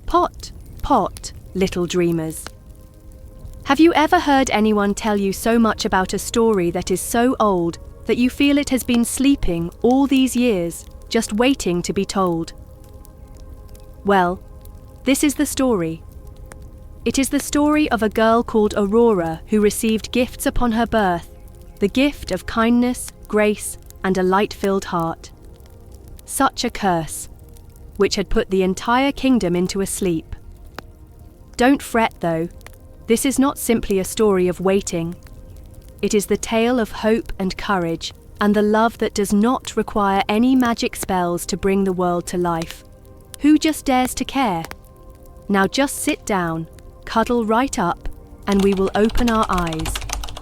Pot, pot, little dreamers. Have you ever heard anyone tell you so much about a story that is so old that you feel it has been sleeping all these years, just waiting to be told? Well, this is the story. It is the story of a girl called Aurora who received gifts upon her birth, the gift of kindness, grace, and a light-filled heart. Such a curse, which had put the entire kingdom into a sleep. Don't fret though, this is not simply a story of waiting. It is the tale of hope and courage, and the love that does not require any magic spells to bring the world to life. Who just dares to care? Now just sit down, cuddle right up, and we will open our eyes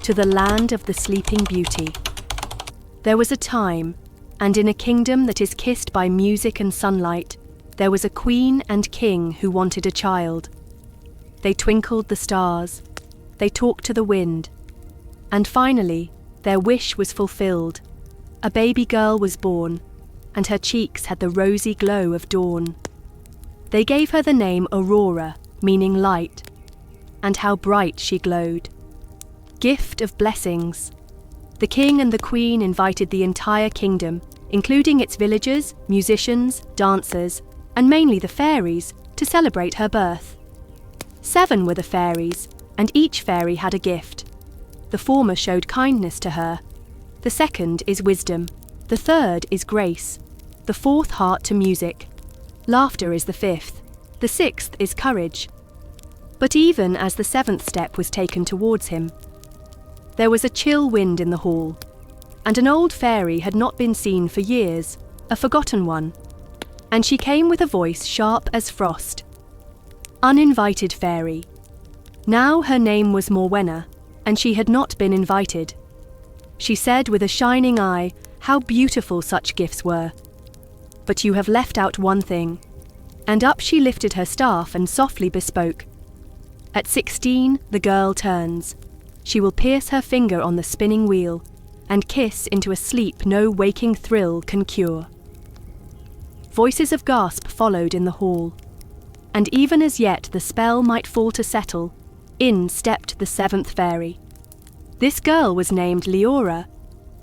to the land of the Sleeping Beauty. There was a time, and in a kingdom that is kissed by music and sunlight, there was a queen and king who wanted a child. They twinkled the stars, they talked to the wind, and finally, their wish was fulfilled. A baby girl was born, and her cheeks had the rosy glow of dawn. They gave her the name Aurora, meaning light, and how bright she glowed. Gift of blessings. The king and the queen invited the entire kingdom, including its villagers, musicians, dancers, and mainly the fairies, to celebrate her birth. 7 were the fairies, and each fairy had a gift. The former showed kindness to her. The second is wisdom. The third is grace. The fourth heart to music. Laughter is the fifth. The sixth is courage. But even as the 7th step was taken towards him, there was a chill wind in the hall, and an old fairy had not been seen for years, a forgotten one, and she came with a voice sharp as frost. Uninvited fairy. Now her name was Morwenna, and she had not been invited. She said with a shining eye how beautiful such gifts were. But you have left out one thing. And up she lifted her staff and softly bespoke. At 16, the girl turns. She will pierce her finger on the spinning wheel and kiss into a sleep no waking thrill can cure. Voices of gasp followed in the hall, and even as yet the spell might fall to settle, in stepped the 7th fairy. This girl was named Leora,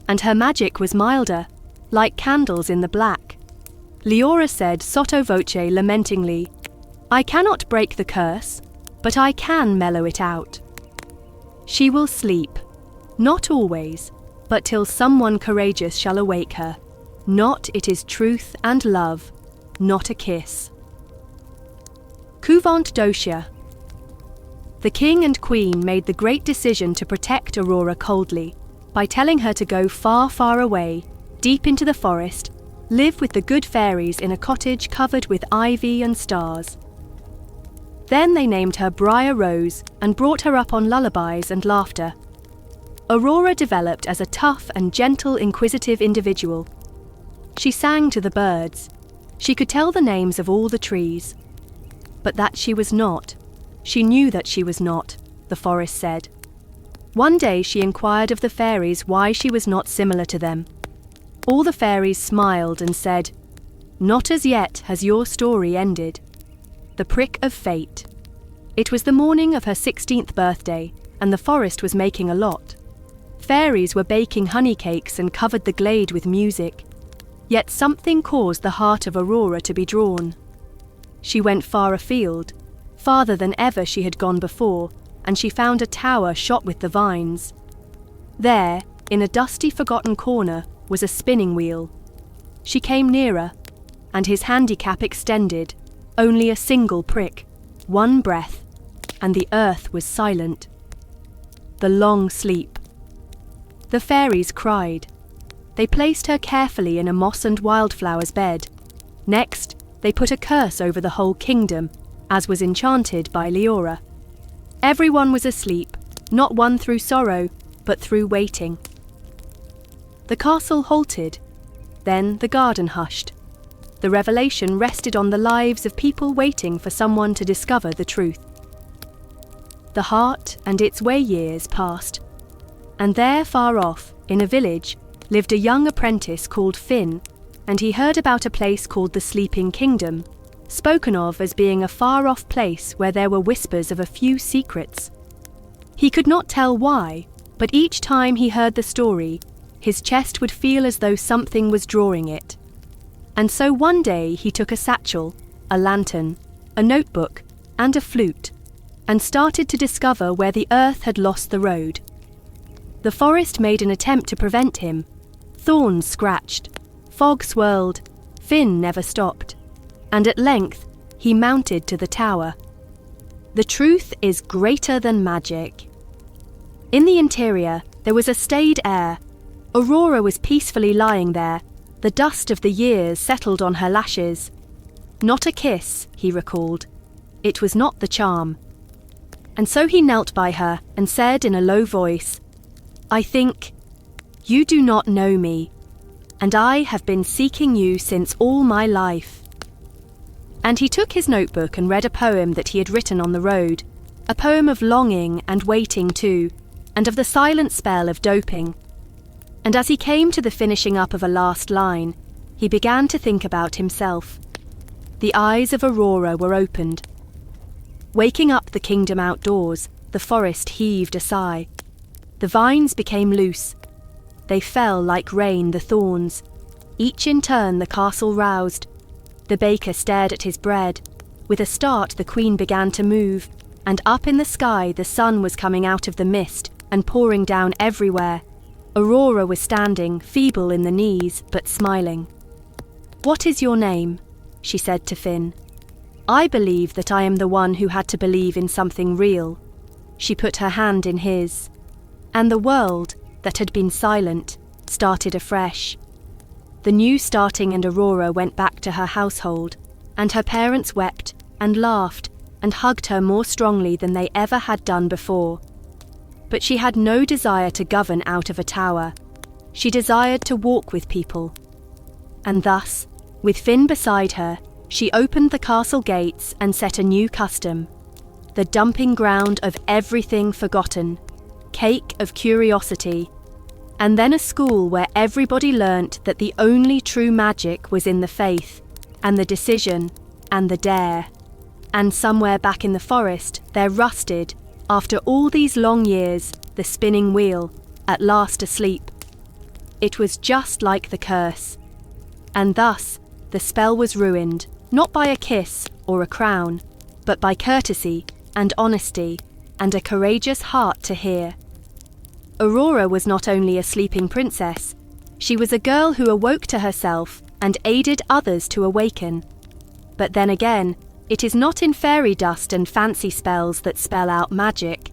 and her magic was milder, like candles in the black. Leora said sotto voce lamentingly, "I cannot break the curse, but I can mellow it out. She will sleep, not always, but till someone courageous shall awake her. Not it is truth and love, not a kiss." Couvent d'Ocia. The king and queen made the great decision to protect Aurora coldly by telling her to go far, far away, deep into the forest, live with the good fairies in a cottage covered with ivy and stars. Then they named her Briar Rose and brought her up on lullabies and laughter. Aurora developed as a tough and gentle, inquisitive individual. She sang to the birds. She could tell the names of all the trees. But that she was not. She knew that she was not, the forest said. One day she inquired of the fairies why she was not similar to them. All the fairies smiled and said, "Not as yet has your story ended." The prick of fate. It was the morning of her 16th birthday, and the forest was making a lot. Fairies were baking honey cakes and covered the glade with music. Yet something caused the heart of Aurora to be drawn. She went far afield, farther than ever she had gone before, and she found a tower shot with the vines. There, in a dusty, forgotten corner, was a spinning wheel. She came nearer, and his handicap extended, only a single prick, one breath, and the earth was silent. The long sleep. The fairies cried. They placed her carefully in a moss and wildflowers bed. Next, they put a curse over the whole kingdom, as was enchanted by Leora. Everyone was asleep, not one through sorrow, but through waiting. The castle halted. Then the garden hushed. The revelation rested on the lives of people waiting for someone to discover the truth. The heart and its way years passed, and there far off, in a village, lived a young apprentice called Finn, and he heard about a place called the Sleeping Kingdom, spoken of as being a far-off place where there were whispers of a few secrets. He could not tell why, but each time he heard the story, his chest would feel as though something was drawing it. And so one day he took a satchel, a lantern, a notebook, and a flute, and started to discover where the earth had lost the road. The forest made an attempt to prevent him. Thorns scratched, fog swirled, Finn never stopped, and at length he mounted to the tower. The truth is greater than magic. In the interior, there was a staid air. Aurora was peacefully lying there, the dust of the years settled on her lashes. Not a kiss, he recalled. It was not the charm. And so he knelt by her and said in a low voice, "I think, you do not know me, and I have been seeking you since all my life." And he took his notebook and read a poem that he had written on the road, a poem of longing and waiting too, and of the silent spell of doping. And as he came to the finishing up of a last line, he began to think about himself. The eyes of Aurora were opened. Waking up the kingdom outdoors, the forest heaved a sigh. The vines became loose. They fell like rain, the thorns. Each in turn the castle roused. The baker stared at his bread. With a start the queen began to move, and up in the sky the sun was coming out of the mist and pouring down everywhere. Aurora was standing, feeble in the knees, but smiling. "What is your name?" she said to Finn. "I believe that I am the one who had to believe in something real." She put her hand in his. And the world, that had been silent, started afresh. The new starting, and Aurora went back to her household, and her parents wept and laughed and hugged her more strongly than they ever had done before. But she had no desire to govern out of a tower. She desired to walk with people. And thus, with Finn beside her, she opened the castle gates and set a new custom. The dumping ground of everything forgotten, cake of curiosity, and then a school where everybody learnt that the only true magic was in the faith, and the decision, and the dare. And somewhere back in the forest, there rusted, after all these long years, the spinning wheel, at last asleep. It was just like the curse. And thus, the spell was ruined, not by a kiss or a crown, but by courtesy and honesty, and a courageous heart to hear. Aurora was not only a sleeping princess, she was a girl who awoke to herself and aided others to awaken. But then again, it is not in fairy dust and fancy spells that spell out magic.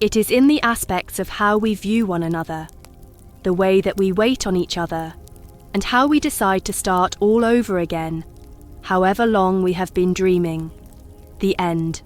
It is in the aspects of how we view one another, the way that we wait on each other, and how we decide to start all over again, however long we have been dreaming. The end.